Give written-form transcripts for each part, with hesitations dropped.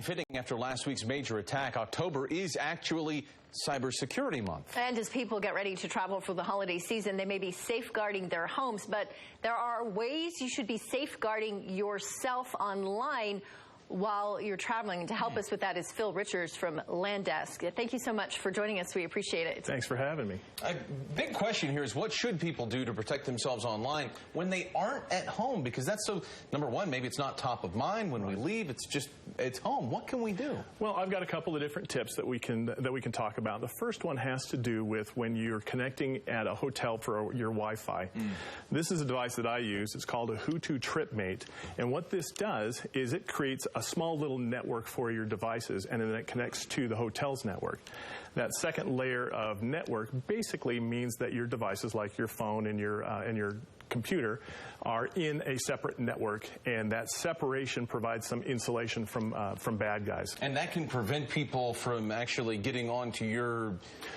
Fitting after last week's major attack, October is actually Cybersecurity Month. And as people get ready to travel for the holiday season, they may be safeguarding their homes, but there are ways you should be safeguarding yourself online while you're traveling. To help us with that is Phil Richards from Landesk. Thank you so much for joining us. We appreciate it. Thanks for having me. A big question here is, what should people do to protect themselves online when they aren't at home? Because that's so, number one, maybe it's not top of mind when we leave. It's home. What can we do? Well, I've got a couple of different tips that we can talk about. The first one has to do with when you're connecting at a hotel for your Wi-Fi. This is a device that I use. It's called a Hutu TripMate. And what this does is it creates a small little network for your devices, and then it connects to the hotel's network. That second layer of network basically means that your devices, like your phone and your computer, are in a separate network, and that separation provides some insulation from bad guys. And that can prevent people from actually getting onto your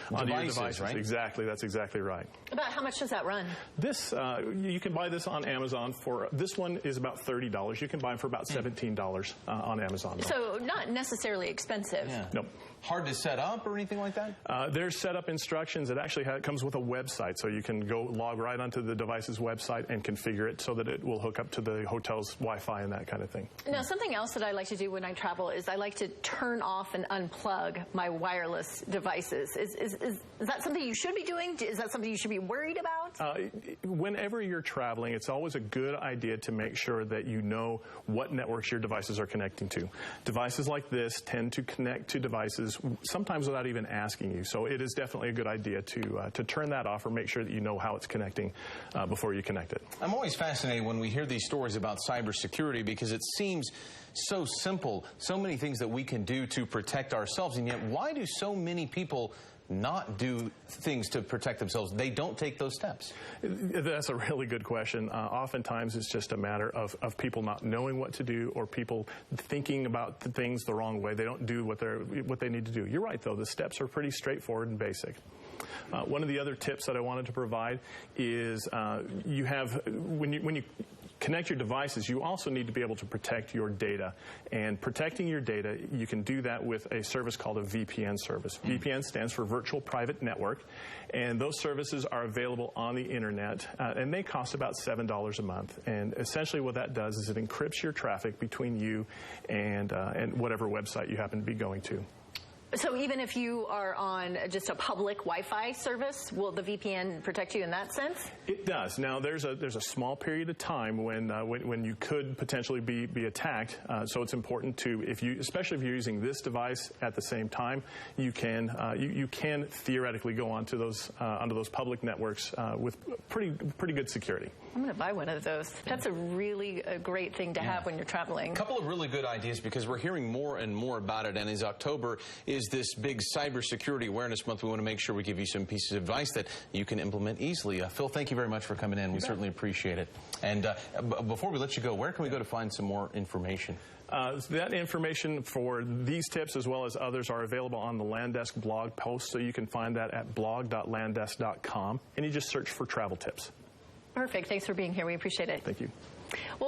devices, right? Exactly. That's exactly right. About how much does that run? This, you can buy this on Amazon for, this one is about $30. You can buy it for about $17 on Amazon. So not necessarily expensive. Yeah. Nope. Hard to set up or anything like that? There's setup instructions. It actually comes with a website, so you can go log right onto the device's website and configure it so that it will hook up to the hotel's Wi-Fi and that kind of thing. Now, something else that I like to do when I travel is I like to turn off and unplug my wireless devices. Is that something you should be doing? Is that something you should be worried about? Whenever you're traveling, it's always a good idea to make sure that you know what networks your devices are connecting to. Devices like this tend to connect to devices sometimes without even asking you. So it is definitely a good idea to turn that off or make sure that you know how it's connecting before you connect it. I'm always fascinated when we hear these stories about cybersecurity because it seems so simple, so many things that we can do to protect ourselves, and yet why do so many people not do things to protect themselves? They don't take those steps. That's a really good question. Oftentimes it's just a matter of people not knowing what to do, or people thinking about things the wrong way. They don't do what they need to do. You're right, though. The steps are pretty straightforward and basic. One of the other tips that I wanted to provide is when you connect your devices, you also need to be able to protect your data. And protecting your data, you can do that with a service called a VPN service. VPN stands for Virtual Private Network, and those services are available on the internet, and they cost about $7 a month. And essentially what that does is it encrypts your traffic between you and whatever website you happen to be going to. So even if you are on just a public Wi-Fi service, will the VPN protect you in that sense? It does. Now, there's a small period of time when you could potentially be attacked. So it's important to, especially if you're using this device at the same time, you can theoretically go onto those public networks with pretty good security. I'm going to buy one of those. That's a really great thing to have when you're traveling. A couple of really good ideas, because we're hearing more and more about it, and as October is this big cybersecurity awareness month, we want to make sure we give you some pieces of advice that you can implement easily. Phil, thank you very much for coming in. We certainly appreciate it. And before we let you go, where can we go to find some more information? That information for these tips as well as others are available on the Landesk blog post, so you can find that at blog.landesk.com, and you just search for travel tips. Perfect. Thanks for being here. We appreciate it. Thank you. Well,